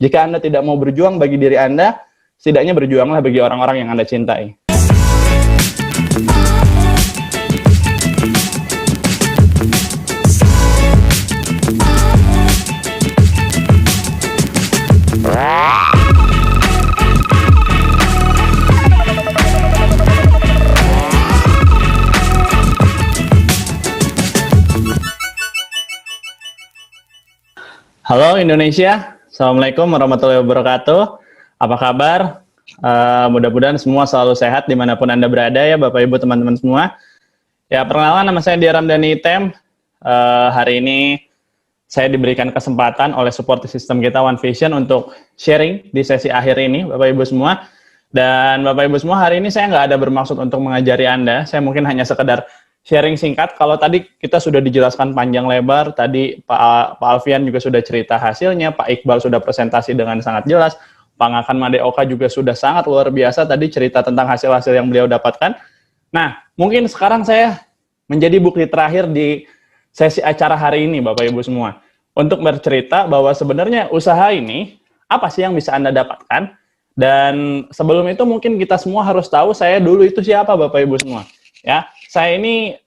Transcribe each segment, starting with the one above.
Jika Anda tidak mau berjuang bagi diri Anda, setidaknya berjuanglah bagi orang-orang yang Anda cintai. Halo Indonesia, Assalamualaikum warahmatullahi wabarakatuh. Apa kabar? Mudah-mudahan semua selalu sehat dimanapun Anda berada ya Bapak Ibu teman-teman semua. Ya perkenalan, nama saya Dia Ramdhani Item. Hari ini saya diberikan kesempatan oleh support system kita One Vision untuk sharing di sesi akhir ini Bapak Ibu semua. Dan Bapak Ibu semua, hari ini saya nggak ada bermaksud untuk mengajari Anda, saya mungkin hanya sekedar sharing singkat. Kalau tadi kita sudah dijelaskan panjang lebar, tadi Pak Alfian juga sudah cerita hasilnya, Pak Iqbal sudah presentasi dengan sangat jelas, Pak Ngakan Madeoka juga sudah sangat luar biasa tadi cerita tentang hasil-hasil yang beliau dapatkan. Nah, mungkin sekarang saya menjadi bukti terakhir di sesi acara hari ini, Bapak Ibu semua, untuk bercerita bahwa sebenarnya usaha ini, apa sih yang bisa Anda dapatkan? Dan sebelum itu mungkin kita semua harus tahu saya dulu itu siapa, Bapak Ibu semua. Ya, saya ini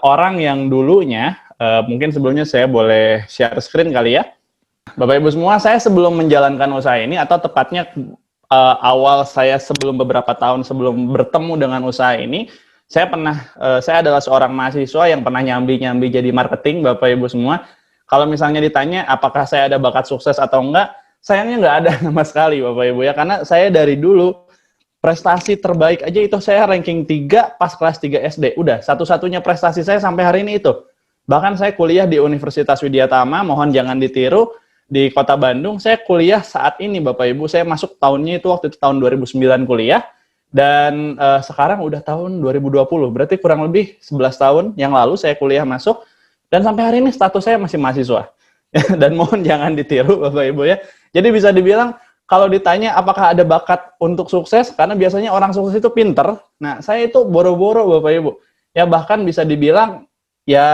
orang yang dulunya, mungkin sebelumnya saya boleh share screen kali ya. Bapak Ibu semua, saya sebelum menjalankan usaha ini, atau tepatnya awal saya sebelum beberapa tahun sebelum bertemu dengan usaha ini, saya adalah seorang mahasiswa yang pernah nyambi-nyambi jadi marketing, Bapak Ibu semua. Kalau misalnya ditanya apakah saya ada bakat sukses atau enggak, sayangnya nggak ada sama sekali, Bapak Ibu ya, karena saya dari dulu prestasi terbaik aja itu saya ranking 3 pas kelas 3 SD. Udah, satu-satunya prestasi saya sampai hari ini itu. Bahkan saya kuliah di Universitas Widyatama, mohon jangan ditiru, di Kota Bandung. Saya kuliah saat ini, Bapak Ibu. Saya masuk tahunnya itu waktu itu tahun 2009 kuliah. Dan sekarang udah tahun 2020. Berarti kurang lebih 11 tahun yang lalu saya kuliah masuk. Dan sampai hari ini status saya masih mahasiswa. Dan mohon jangan ditiru, Bapak Ibu ya. Jadi bisa dibilang, kalau ditanya apakah ada bakat untuk sukses, karena biasanya orang sukses itu pinter, nah saya itu boro-boro Bapak Ibu. Ya bahkan bisa dibilang, ya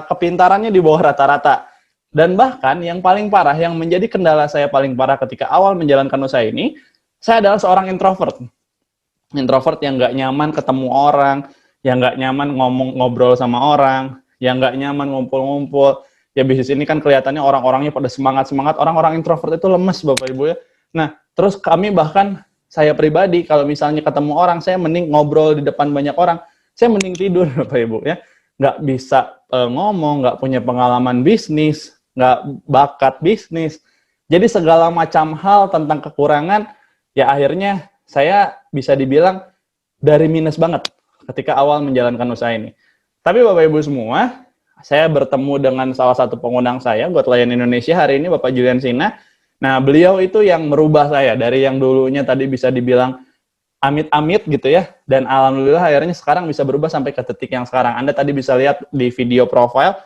kepintarannya di bawah rata-rata. Dan bahkan yang paling parah, yang menjadi kendala saya paling parah ketika awal menjalankan usaha ini, saya adalah seorang introvert. Introvert yang nggak nyaman ketemu orang, yang nggak nyaman ngobrol sama orang, yang nggak nyaman ngumpul-ngumpul. Ya bisnis ini kan kelihatannya orang-orangnya pada semangat-semangat, orang-orang introvert itu lemes Bapak Ibu ya. Nah, terus kami bahkan, saya pribadi, kalau misalnya ketemu orang, saya mending ngobrol di depan banyak orang, saya mending tidur, Bapak Ibu, ya. Nggak bisa ngomong, nggak punya pengalaman bisnis, nggak bakat bisnis. Jadi segala macam hal tentang kekurangan, ya akhirnya saya bisa dibilang dari minus banget ketika awal menjalankan usaha ini. Tapi Bapak Ibu semua, saya bertemu dengan salah satu pengundang saya, Godlion Indonesia hari ini, Bapak Julian Sina. Nah, beliau itu yang merubah saya dari yang dulunya tadi bisa dibilang amit-amit gitu ya, dan alhamdulillah akhirnya sekarang bisa berubah sampai ke titik yang sekarang. Anda tadi bisa lihat di video profile,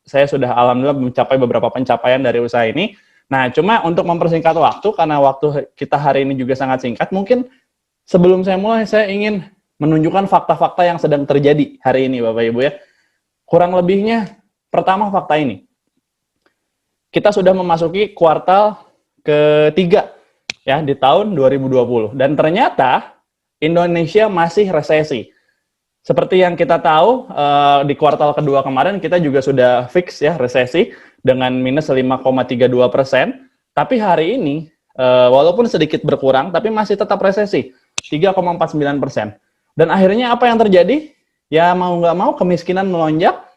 saya sudah alhamdulillah mencapai beberapa pencapaian dari usaha ini. Nah, cuma untuk mempersingkat waktu, karena waktu kita hari ini juga sangat singkat, mungkin sebelum saya mulai, saya ingin menunjukkan fakta-fakta yang sedang terjadi hari ini, Bapak Ibu ya. Kurang lebihnya, pertama fakta ini. Kita sudah memasuki kuartal ketiga ya di tahun 2020 dan ternyata Indonesia masih resesi. Seperti yang kita tahu di kuartal kedua kemarin kita juga sudah fix ya resesi dengan minus 5,32%. Tapi hari ini walaupun sedikit berkurang tapi masih tetap resesi 3,49%. Dan akhirnya apa yang terjadi? Ya mau nggak mau kemiskinan melonjak.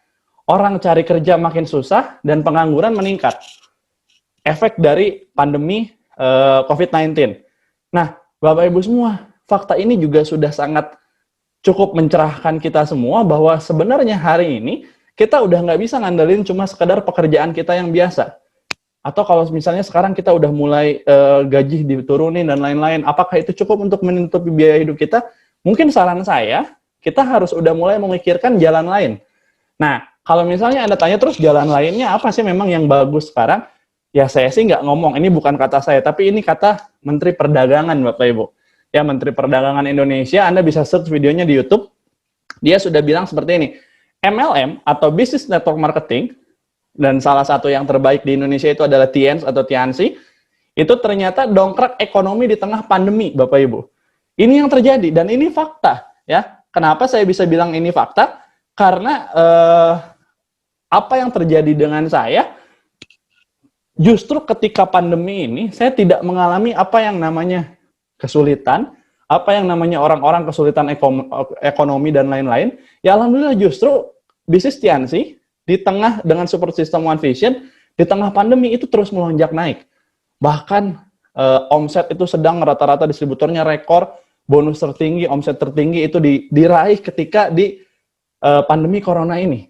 Orang cari kerja makin susah, dan pengangguran meningkat. Efek dari pandemi COVID-19. Nah, Bapak Ibu semua, fakta ini juga sudah sangat cukup mencerahkan kita semua, bahwa sebenarnya hari ini, kita udah nggak bisa ngandelin cuma sekedar pekerjaan kita yang biasa. Atau kalau misalnya sekarang kita udah mulai gaji diturunin dan lain-lain, apakah itu cukup untuk menutupi biaya hidup kita? Mungkin saran saya, kita harus udah mulai memikirkan jalan lain. Nah, kalau misalnya Anda tanya terus jalan lainnya apa sih memang yang bagus sekarang? Ya saya sih nggak ngomong, ini bukan kata saya, tapi ini kata Menteri Perdagangan Bapak Ibu. Ya Menteri Perdagangan Indonesia, Anda bisa search videonya di YouTube, dia sudah bilang seperti ini, MLM atau Business Network Marketing, dan salah satu yang terbaik di Indonesia itu adalah TNS atau Tiansi, itu ternyata dongkrak ekonomi di tengah pandemi, Bapak Ibu. Ini yang terjadi dan ini fakta, ya. Kenapa saya bisa bilang ini fakta? Karena apa yang terjadi dengan saya, justru ketika pandemi ini saya tidak mengalami apa yang namanya kesulitan, apa yang namanya orang-orang kesulitan ekonomi dan lain-lain. Ya alhamdulillah justru bisnis Tiansi di tengah dengan support system One Vision di tengah pandemi itu terus melonjak naik. Bahkan omset itu sedang rata-rata distributornya rekor, bonus tertinggi, omset tertinggi itu diraih ketika di pandemi corona ini.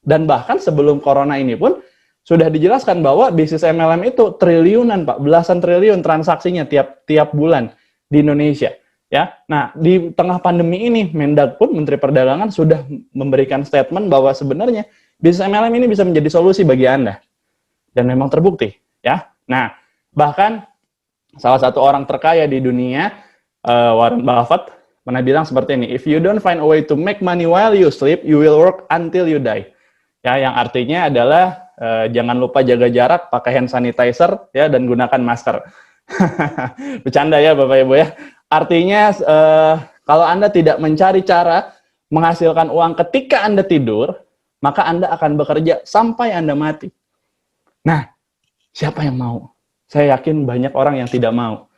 Dan bahkan sebelum corona ini pun sudah dijelaskan bahwa bisnis MLM itu triliunan, Pak, belasan triliun transaksinya tiap bulan di Indonesia. Ya, nah di tengah pandemi ini Mendag pun Menteri Perdagangan sudah memberikan statement bahwa sebenarnya bisnis MLM ini bisa menjadi solusi bagi Anda. Dan memang terbukti, ya. Nah, bahkan salah satu orang terkaya di dunia, Warren Buffett, pernah bilang seperti ini, if you don't find a way to make money while you sleep, you will work until you die. Ya, yang artinya adalah jangan lupa jaga jarak, pakai hand sanitizer, ya, dan gunakan masker. Bercanda ya Bapak Ibu ya. Artinya kalau Anda tidak mencari cara menghasilkan uang ketika Anda tidur, maka Anda akan bekerja sampai Anda mati. Nah, siapa yang mau? Saya yakin banyak orang yang tidak mau.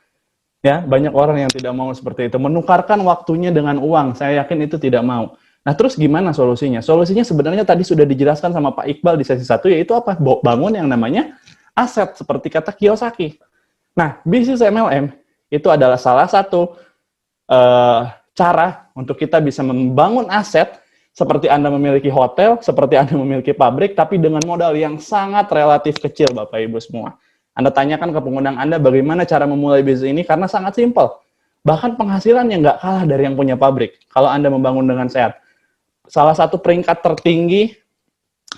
Ya, banyak orang yang tidak mau seperti itu. Menukarkan waktunya dengan uang, saya yakin itu tidak mau. Nah, terus gimana solusinya? Solusinya sebenarnya tadi sudah dijelaskan sama Pak Iqbal di sesi 1, yaitu apa? Bangun yang namanya aset, seperti kata Kiyosaki. Nah, bisnis MLM itu adalah salah satu cara untuk kita bisa membangun aset, seperti Anda memiliki hotel, seperti Anda memiliki pabrik, tapi dengan modal yang sangat relatif kecil, Bapak Ibu semua. Anda tanyakan ke pengundang Anda bagaimana cara memulai bisnis ini, karena sangat simpel. Bahkan penghasilannya nggak kalah dari yang punya pabrik, kalau Anda membangun dengan sehat. Salah satu peringkat tertinggi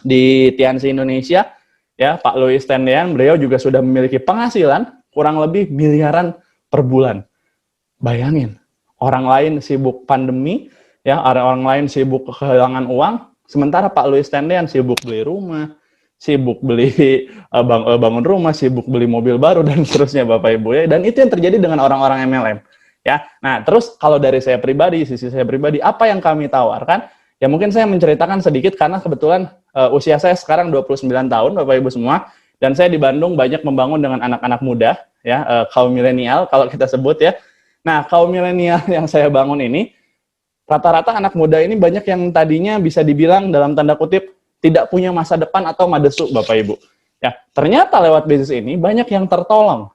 di Tiansi Indonesia, ya, Pak Louis Tendean, beliau juga sudah memiliki penghasilan kurang lebih miliaran per bulan. Bayangin, orang lain sibuk pandemi, ya, orang lain sibuk kehilangan uang, sementara Pak Louis Tendean sibuk beli rumah, sibuk beli bangun rumah, sibuk beli mobil baru, dan seterusnya Bapak Ibu ya. Dan itu yang terjadi dengan orang-orang MLM. Ya, nah terus kalau dari saya pribadi, sisi saya pribadi, apa yang kami tawarkan? Ya mungkin saya menceritakan sedikit karena kebetulan usia saya sekarang 29 tahun, Bapak Ibu semua, dan saya di Bandung banyak membangun dengan anak-anak muda, ya, kaum milenial kalau kita sebut ya. Nah, kaum milenial yang saya bangun ini, rata-rata anak muda ini banyak yang tadinya bisa dibilang dalam tanda kutip tidak punya masa depan atau madesu, Bapak Ibu. Ya, ternyata lewat bisnis ini banyak yang tertolong,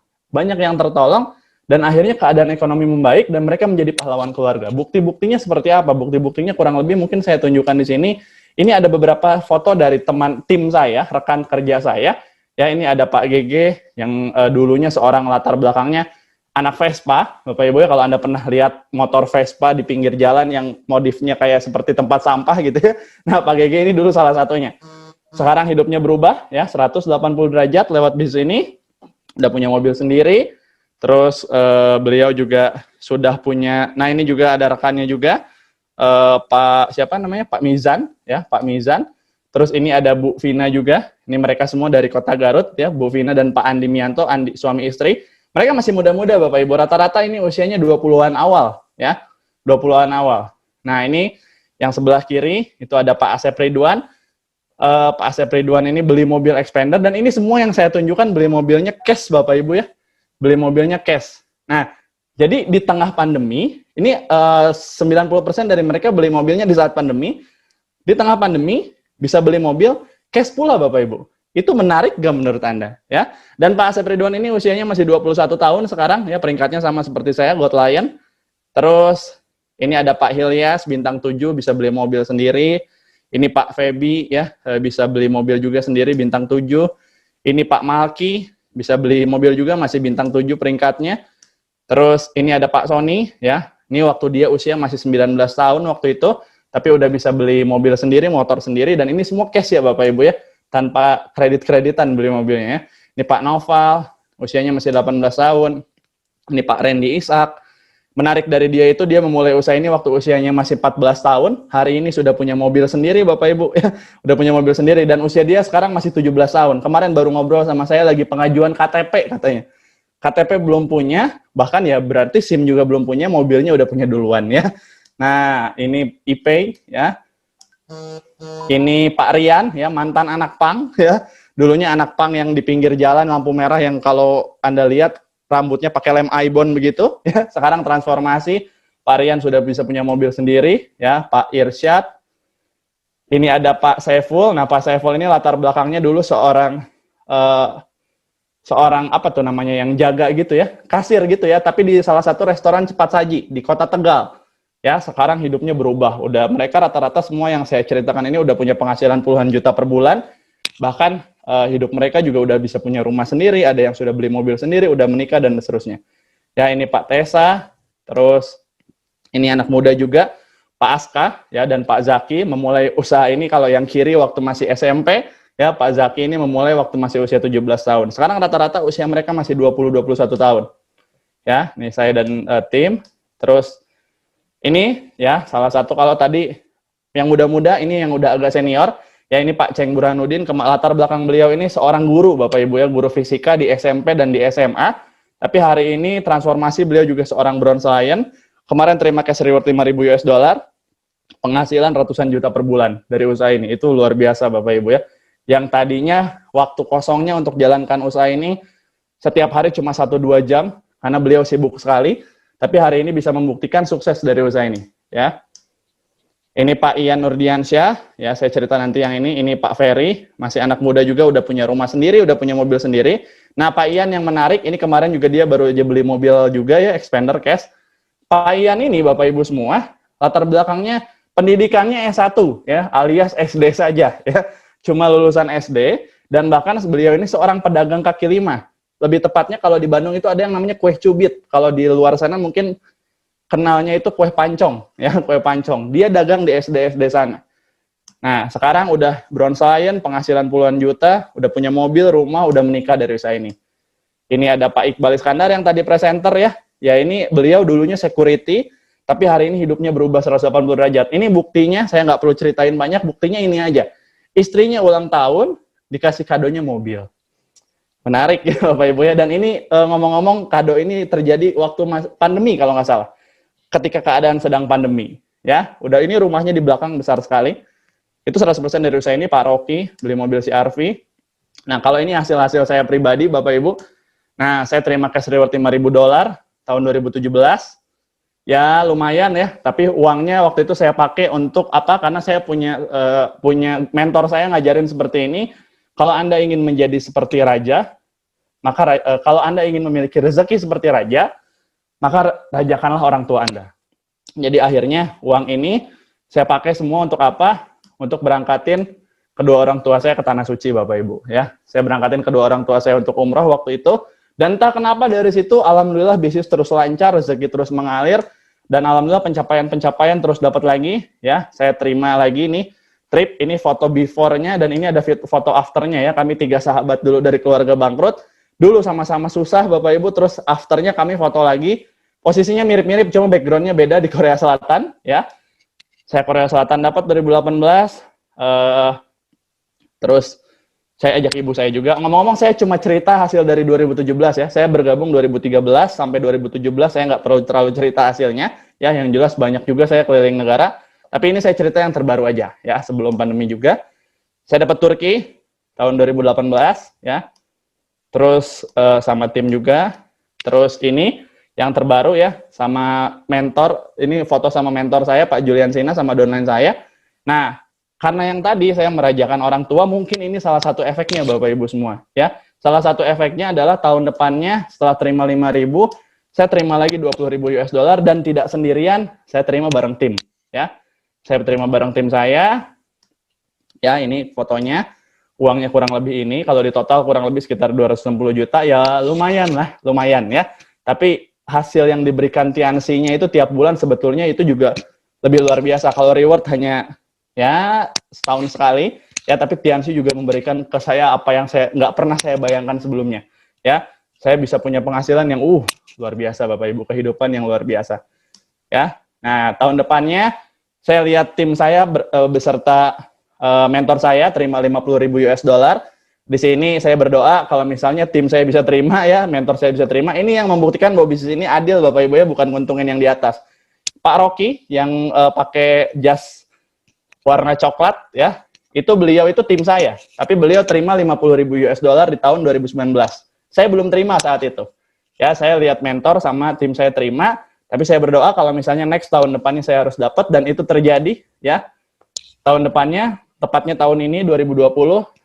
dan akhirnya keadaan ekonomi membaik dan mereka menjadi pahlawan keluarga. Bukti-buktinya seperti apa? Bukti-buktinya kurang lebih mungkin saya tunjukkan di sini. Ini ada beberapa foto dari tim saya, rekan kerja saya. Ya, ini ada Pak GG yang dulunya seorang latar belakangnya anak Vespa, Bapak Ibu ya, kalau Anda pernah lihat motor Vespa di pinggir jalan yang modifnya kayak seperti tempat sampah gitu ya. Nah, Pak GG ini dulu salah satunya. Sekarang hidupnya berubah ya, 180 derajat lewat bisnis ini. Udah punya mobil sendiri. Terus beliau juga sudah punya, nah ini juga ada rekannya juga, Pak siapa namanya, Pak Mizan ya, Pak Mizan. Terus ini ada Bu Vina juga. Ini mereka semua dari Kota Garut ya, Bu Vina dan Pak Andi Mianto, suami istri. Mereka masih muda-muda Bapak Ibu, rata-rata ini usianya 20-an awal ya, 20-an awal. Nah, ini yang sebelah kiri itu ada Pak Asep Ridwan. Pak Asep Ridwan ini beli mobil Expander, dan ini semua yang saya tunjukkan beli mobilnya cash Bapak Ibu ya. Beli mobilnya cash. Nah, jadi di tengah pandemi, ini 90% dari mereka beli mobilnya di saat pandemi. Di tengah pandemi bisa beli mobil cash pula Bapak Ibu. Itu menarik gak menurut Anda? Ya. Dan Pak Asep Ridwan ini usianya masih 21 tahun sekarang, ya, peringkatnya sama seperti saya, God Lion. Terus ini ada Pak Hilyas, bintang 7, bisa beli mobil sendiri. Ini Pak Feby, ya, bisa beli mobil juga sendiri, bintang 7. Ini Pak Malki, bisa beli mobil juga, masih bintang 7 peringkatnya. Terus ini ada Pak Sony, ya. Ini waktu dia usia masih 19 tahun waktu itu, tapi udah bisa beli mobil sendiri, motor sendiri, dan ini semua cash ya Bapak Ibu ya. Tanpa kredit-kreditan beli mobilnya ya. Ini Pak Noval, usianya masih 18 tahun. Ini Pak Randy Ishak. menarik dari dia itu dia memulai usaha ini waktu usianya masih 14 tahun, hari ini sudah punya mobil sendiri Bapak Ibu, ya, udah punya mobil sendiri, dan usia dia sekarang masih 17 tahun. Kemarin baru ngobrol sama saya lagi pengajuan KTP katanya. KTP belum punya, bahkan ya berarti SIM juga belum punya, mobilnya udah punya duluan ya. Nah, ini Ipay ya. Ini Pak Rian ya, mantan anak pang ya. Dulunya anak pang yang di pinggir jalan lampu merah yang kalau Anda lihat rambutnya pakai lem Aibon begitu ya. Sekarang transformasi, Pak Rian sudah bisa punya mobil sendiri ya. Pak Irsyad. Ini ada Pak Saiful. Nah, Pak Saiful ini latar belakangnya dulu seorang apa tuh namanya yang jaga gitu ya, kasir gitu ya, tapi di salah satu restoran cepat saji di Kota Tegal. Ya, sekarang hidupnya berubah. Udah mereka rata-rata semua yang saya ceritakan ini udah punya penghasilan puluhan juta per bulan. Bahkan hidup mereka juga udah bisa punya rumah sendiri, ada yang sudah beli mobil sendiri, udah menikah dan seterusnya. Ya, ini Pak Tesa, terus ini anak muda juga, Pak Aska ya, dan Pak Zaki memulai usaha ini kalau yang kiri waktu masih SMP, ya Pak Zaki ini memulai waktu masih usia 17 tahun. Sekarang rata-rata usia mereka masih 20-21 tahun. Ya, nih saya dan tim. Terus ini ya salah satu, kalau tadi yang muda-muda, ini yang udah agak senior. Ya, ini Pak Ceng Burhanuddin, latar belakang beliau ini seorang guru Bapak Ibu ya, guru fisika di SMP dan di SMA. Tapi hari ini transformasi, beliau juga seorang bronze lion. Kemarin terima cash reward 5.000 US dollar, penghasilan ratusan juta per bulan dari usaha ini. Itu luar biasa Bapak Ibu ya. Yang tadinya waktu kosongnya untuk jalankan usaha ini setiap hari cuma 1-2 jam karena beliau sibuk sekali, tapi hari ini bisa membuktikan sukses dari usaha ini ya. Ini Pak Ian Nurdiansyah ya, saya cerita nanti yang ini Pak Ferry, masih anak muda juga, udah punya rumah sendiri, udah punya mobil sendiri. Nah, Pak Ian yang menarik, ini kemarin juga dia baru aja beli mobil juga ya, Expander Cash. Pak Ian ini Bapak Ibu semua, latar belakangnya pendidikannya S1 ya, alias SD saja ya. Cuma lulusan SD, dan bahkan beliau ini seorang pedagang kaki lima. Lebih tepatnya kalau di Bandung itu ada yang namanya kue cubit. Kalau di luar sana mungkin kenalnya itu kue pancong, ya, kue pancong. Dia dagang di SD-SD sana. Nah, sekarang udah bronze lion, penghasilan puluhan juta, udah punya mobil, rumah, udah menikah dari usaha ini. Ini ada Pak Iqbal Iskandar yang tadi presenter ya. Ya, ini beliau dulunya security, tapi hari ini hidupnya berubah 180 derajat. Ini buktinya, saya nggak perlu ceritain banyak, buktinya ini aja. Istrinya ulang tahun, dikasih kadonya mobil. Menarik ya Bapak Ibu ya. Dan ini ngomong-ngomong, kado ini terjadi waktu pandemi kalau nggak salah. Ketika keadaan sedang pandemi. Ya, udah, ini rumahnya di belakang besar sekali. Itu 100% dari usaha ini, Pak Rocky, beli mobil CR-V. Nah, kalau ini hasil-hasil saya pribadi Bapak Ibu. Nah, saya terima cash reward 5.000 dolar tahun 2017. Ya lumayan ya, tapi uangnya waktu itu saya pakai untuk apa? Karena saya punya mentor saya ngajarin seperti ini. Kalau Anda ingin menjadi seperti raja, maka kalau Anda ingin memiliki rezeki seperti raja, maka rajakanlah orang tua Anda. Jadi akhirnya uang ini saya pakai semua untuk apa? Untuk berangkatin kedua orang tua saya ke Tanah Suci Bapak Ibu ya. Saya berangkatin kedua orang tua saya untuk umroh waktu itu. Dan entah kenapa dari situ, alhamdulillah bisnis terus lancar, rezeki terus mengalir, dan alhamdulillah pencapaian terus dapat lagi, ya. Saya terima lagi nih trip, ini foto before-nya, dan ini ada foto after-nya ya. Kami 3 sahabat dulu dari keluarga bangkrut, dulu sama-sama susah Bapak Ibu, terus after-nya kami foto lagi, posisinya mirip-mirip, cuma background-nya beda di Korea Selatan, ya. Saya Korea Selatan dapat 2018, terus saya ajak ibu saya juga. Ngomong-ngomong, saya cuma cerita hasil dari 2017 ya. Saya bergabung 2013 sampai 2017, saya nggak perlu terlalu cerita hasilnya. Ya, yang jelas banyak juga saya keliling negara. Tapi ini saya cerita yang terbaru aja ya, sebelum pandemi juga. Saya dapat Turki tahun 2018 ya. Terus sama tim juga. Terus ini yang terbaru ya, sama mentor. Ini foto sama mentor saya, Pak Julian Sina, sama downline saya. Nah, karena yang tadi saya merajakan orang tua, mungkin ini salah satu efeknya Bapak Ibu semua ya. Salah satu efeknya adalah tahun depannya setelah terima 5.000, saya terima lagi 20.000 US dollar, dan tidak sendirian, saya terima bareng tim ya. Saya terima bareng tim saya. Ya, ini fotonya. Uangnya kurang lebih ini, kalau di total kurang lebih sekitar 260 juta, ya lumayan lah, lumayan ya. Tapi hasil yang diberikan Tiansi-nya itu tiap bulan sebetulnya itu juga lebih luar biasa. Kalau reward hanya ya setahun sekali ya, tapi Tiansi juga memberikan ke saya apa yang saya nggak pernah saya bayangkan sebelumnya ya. saya bisa punya penghasilan yang luar biasa Bapak Ibu, kehidupan yang luar biasa. Ya. Nah, tahun depannya saya lihat tim saya beserta mentor saya terima 50.000 US dollar. Di sini saya berdoa kalau misalnya tim saya bisa terima ya, mentor saya bisa terima. Ini yang membuktikan bahwa bisnis ini adil Bapak Ibu ya, bukan nguntungin yang di atas. Pak Rocky yang pakai jas warna coklat ya, itu beliau itu tim saya, tapi beliau terima 50.000 US dollar di tahun 2019. Saya belum terima saat itu. Ya, saya lihat mentor sama tim saya terima, tapi saya berdoa kalau misalnya next tahun depannya saya harus dapat, dan itu terjadi ya. Tahun depannya, tepatnya tahun ini 2020,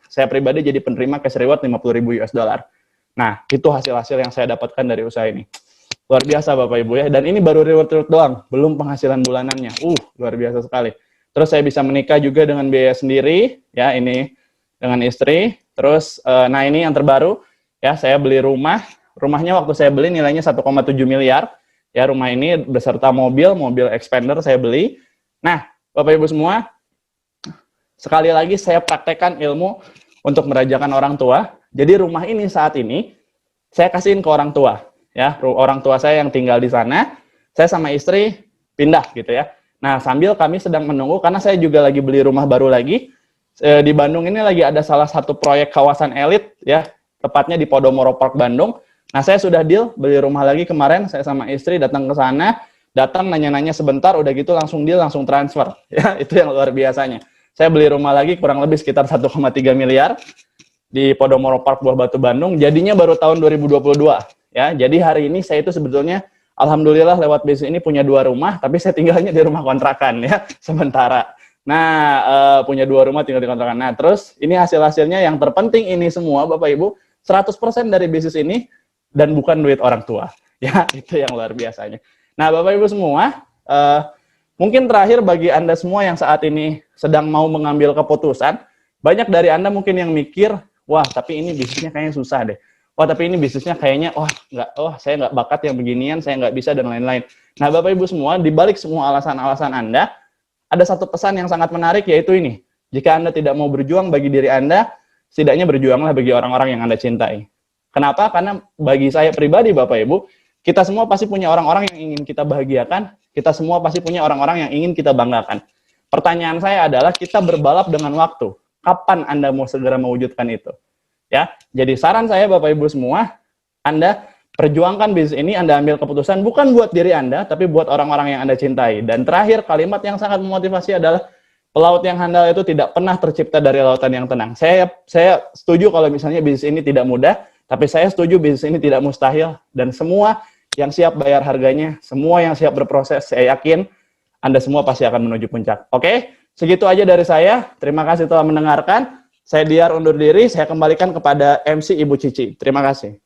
saya pribadi jadi penerima cash reward 50.000 US dollar. Nah, itu hasil-hasil yang saya dapatkan dari usaha ini. Luar biasa Bapak Ibu ya, dan ini baru reward doang, belum penghasilan bulanannya. Luar biasa sekali. Terus saya bisa menikah juga dengan biaya sendiri, ya ini dengan istri. Terus, nah ini yang terbaru, ya saya beli rumah. Rumahnya waktu saya beli nilainya 1,7 miliar. Ya rumah ini beserta mobil expander saya beli. Nah, Bapak Ibu semua, sekali lagi saya praktekkan ilmu untuk merajakan orang tua. Jadi rumah ini saat ini saya kasihin ke orang tua, ya orang tua saya yang tinggal di sana. Saya sama istri pindah gitu ya. Nah sambil kami sedang menunggu, karena saya juga lagi beli rumah baru lagi di Bandung ini, lagi ada salah satu proyek kawasan elit ya, tepatnya di Podomoro Park Bandung. Nah saya sudah deal beli rumah lagi kemarin, saya sama istri datang ke sana, datang nanya-nanya sebentar, udah gitu langsung deal, langsung transfer ya. Itu yang luar biasanya. Saya beli rumah lagi kurang lebih sekitar 1,3 miliar di Podomoro Park Buah Batu Bandung. Jadinya baru tahun 2022 ya. Jadi hari ini saya itu sebetulnya alhamdulillah lewat bisnis ini punya 2 rumah, tapi saya tinggalnya di rumah kontrakan ya sementara. Nah, punya 2 rumah tinggal di kontrakan. Nah, terus ini hasil-hasilnya yang terpenting ini semua Bapak Ibu, 100% dari bisnis ini dan bukan duit orang tua. Ya, itu yang luar biasanya. Nah, Bapak Ibu semua, mungkin terakhir bagi Anda semua yang saat ini sedang mau mengambil keputusan, banyak dari Anda mungkin yang mikir, wah tapi ini bisnisnya kayaknya susah deh. Wah tapi ini bisnisnya kayaknya, saya nggak bakat yang beginian, saya nggak bisa dan lain-lain. Nah Bapak Ibu semua, dibalik semua alasan-alasan Anda, ada satu pesan yang sangat menarik, yaitu ini. Jika Anda tidak mau berjuang bagi diri Anda, setidaknya berjuanglah bagi orang-orang yang Anda cintai. Kenapa? Karena bagi saya pribadi Bapak Ibu, kita semua pasti punya orang-orang yang ingin kita bahagiakan, kita semua pasti punya orang-orang yang ingin kita banggakan. Pertanyaan saya adalah, kita berbalap dengan waktu. Kapan Anda mau segera mewujudkan itu? Ya, jadi saran saya Bapak Ibu semua, Anda perjuangkan bisnis ini, Anda ambil keputusan bukan buat diri Anda, tapi buat orang-orang yang Anda cintai. Dan terakhir, kalimat yang sangat memotivasi adalah, pelaut yang handal itu tidak pernah tercipta dari lautan yang tenang. Saya setuju kalau misalnya bisnis ini tidak mudah, tapi saya setuju bisnis ini tidak mustahil, dan semua yang siap bayar harganya, semua yang siap berproses, saya yakin Anda semua pasti akan menuju puncak. Oke, segitu aja dari saya. Terima kasih telah mendengarkan. Saya Diar undur diri, saya kembalikan kepada MC Ibu Cici. Terima kasih.